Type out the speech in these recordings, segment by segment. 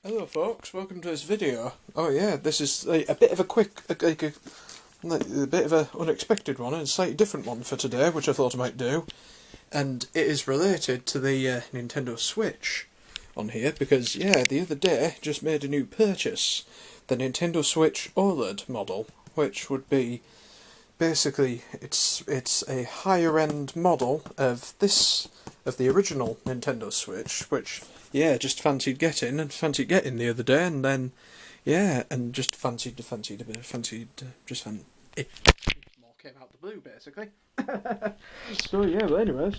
Hello folks, welcome to this video. Oh yeah, this is a bit of a quick, a bit of an unexpected one, and a slightly different one for today, which I thought I might do. And it is related to the Nintendo Switch on here, because yeah, the other day just made a new purchase. The Nintendo Switch Oled model, which would be basically, it's a higher end model of the original Nintendo Switch, which yeah, just fancied getting the other day, and then yeah, and just fancied more came out the blue basically. So yeah, well anyway,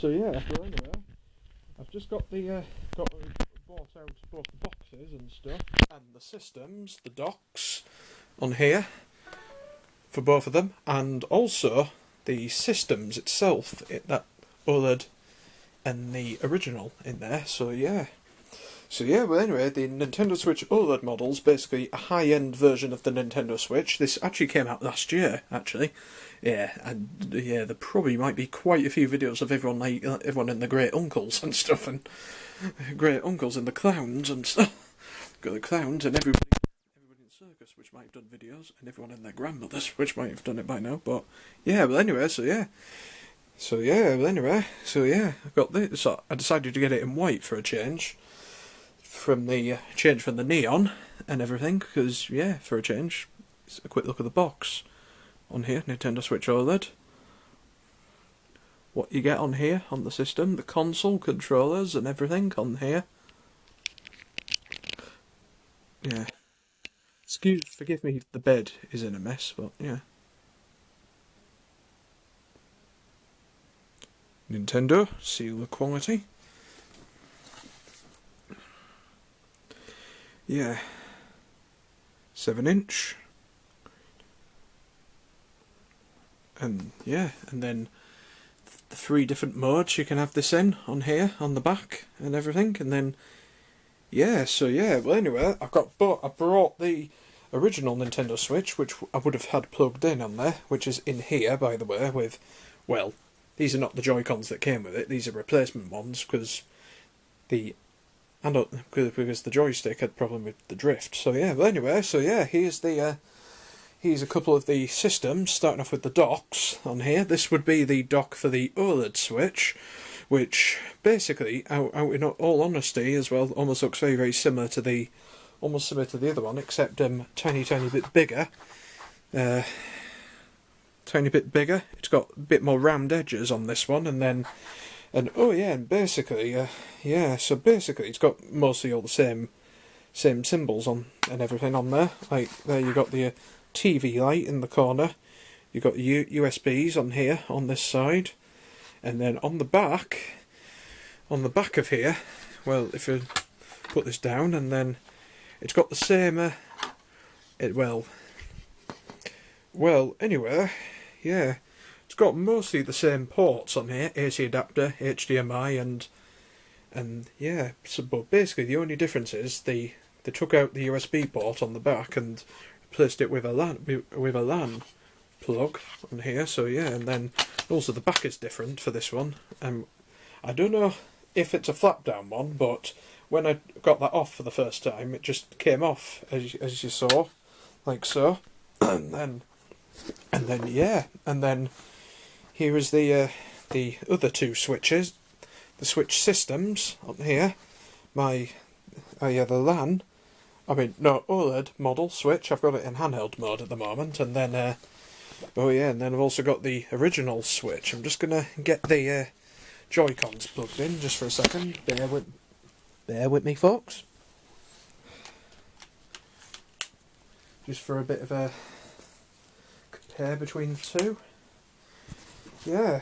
I've just got bought out both the boxes and stuff, and the systems, the docks on here for both of them, and also the systems itself, that OLED and the original in there. So yeah, well anyway, the Nintendo Switch OLED model's basically a high-end version of the Nintendo Switch. This actually came out last year, actually. Yeah, and yeah, there probably might be quite a few videos of everyone in the great uncles and stuff, and great uncles and the clowns and stuff. Got the clowns and everybody in circus, which might have done videos, and everyone and their grandmothers, which might have done it by now. But yeah, well anyway, I got this. So I decided to get it in white for a change. From the neon and everything, because yeah, for a change, it's a quick look at the box on here, Nintendo Switch OLED. What you get on here on the system, the console controllers and everything on here. Yeah. Forgive me if the bed is in a mess, but yeah. Nintendo, seal of quality. Yeah, 7-inch, and yeah, and then the 3 different modes you can have this in on here on the back and everything, and then yeah, well anyway, I brought the original Nintendo Switch, which I would have had plugged in on there, which is in here by the way. With, well, these are not the Joy-Cons that came with it; these are replacement ones because because the joystick had a problem with the drift. So yeah, but anyway, here's a couple of the systems, starting off with the docks on here. This would be the dock for the OLED Switch, which basically, out in all honesty as well, almost looks very, very similar to the other one, except tiny bit bigger. Tiny bit bigger. It's got a bit more round edges on this one, basically it's got mostly all the same symbols on and everything on there. Like there, you got the TV light in the corner. You got the USBs on here on this side, and then on the back of here. Well, if you put this down, and then it's got the same. Anyway, yeah. It's got mostly the same ports on here: AC adapter, HDMI, and yeah. So, but basically, the only difference is they took out the USB port on the back and replaced it with a LAN plug on here. So yeah, and then also the back is different for this one. I don't know if it's a flap down one, but when I got that off for the first time, it just came off as you saw, like so, and then here is the other 2 switches, the switch systems on here. The LAN, OLED model switch. I've got it in handheld mode at the moment, and then and then I've also got the original switch. I'm just gonna get the Joy-Cons plugged in just for a second. Bear with me, folks. Just for a bit of a compare between the 2. Well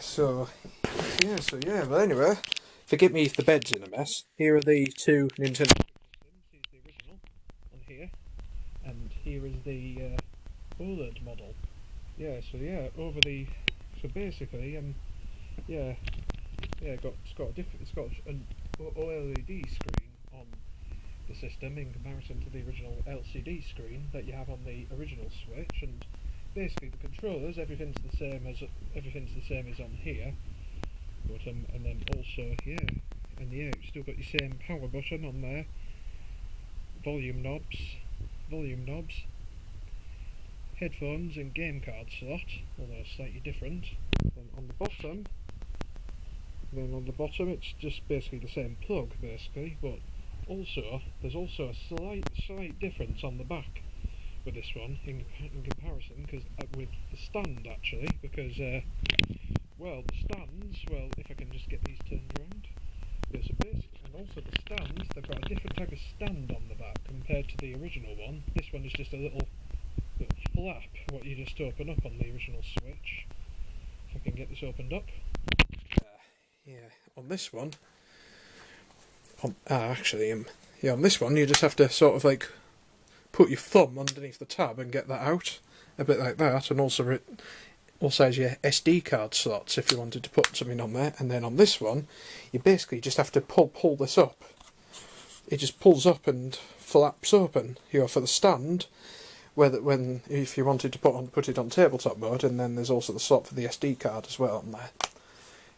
anyway, forgive me if the bed's in a mess. Here are the 2 Nintendo systems. Here's the original on here, and here is the OLED model. It's got an OLED screen on the system in comparison to the original LCD screen that you have on the original Switch, and basically the controllers, everything's the same as on here, but and then also you've still got your same power button on there, volume knobs, headphones and game card slot, although slightly different. Then on the bottom it's just basically the same plug basically, but also there's also a slight difference on the back with this one in comparison, because with the stand actually, because well, the stands, well, if I can just get these turned around, yeah, so basically, and also the stands, they've got a different type of stand on the back compared to the original one. This one is just a little flap, what you just open up on the original Switch. If I can get this opened up. Yeah, on this one, on this one you just have to sort of like put your thumb underneath the tab and get that out, a bit like that, and also it also has your SD card slots if you wanted to put something on there. And then on this one, you basically just have to pull this up. It just pulls up and flaps open, for the stand, if you wanted to put it on tabletop mode, and then there's also the slot for the SD card as well on there.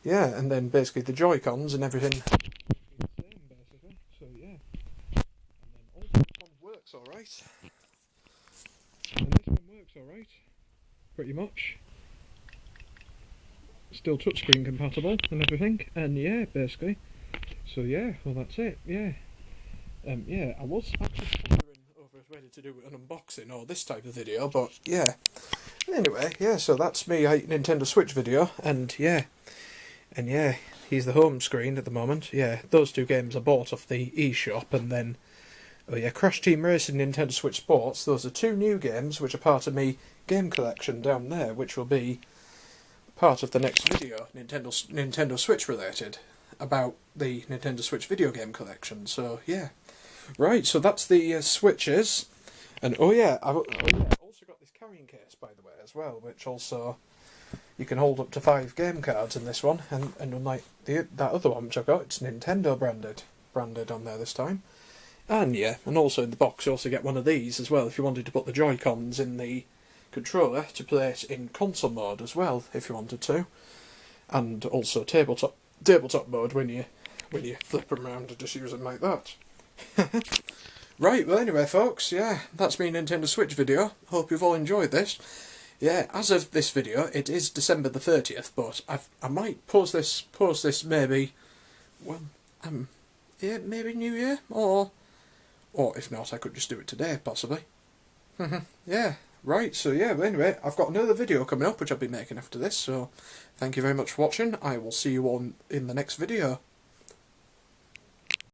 Yeah, and then basically the Joy-Cons and everything. Basically. So yeah. And then also this one works alright. Pretty much. Still touchscreen compatible and everything, and yeah, basically. So yeah, well that's it, yeah. Yeah, I was actually wondering whether to do an unboxing or this type of video, but yeah. Anyway, yeah, so that's me, Nintendo Switch video, and yeah, here's the home screen at the moment. Yeah, those two games I bought off the eShop, and then, oh yeah, Crash Team Racing, Nintendo Switch Sports, those are two new games which are part of my game collection down there, which will be part of the next video, Nintendo Switch related, about the Nintendo Switch video game collection. So yeah, right. So that's the Switches, and oh yeah, I've also got this carrying case by the way as well, which also you can hold up to 5 game cards in this one, and unlike that other one which I got, it's Nintendo branded on there this time. And yeah, and also in the box you also get one of these as well if you wanted to put the Joy-Cons in the controller to play it in console mode as well if you wanted to, and also tabletop mode when you flip them around and just use them like that. Right, well anyway folks, yeah, that's my Nintendo Switch video. Hope you've all enjoyed this. Yeah, as of this video it is December the 30th, but I might post this maybe, well, yeah, maybe New Year, or if not I could just do it today possibly. Yeah. Right, so yeah, but anyway, I've got another video coming up which I'll be making after this, so thank you very much for watching. I will see you all in the next video.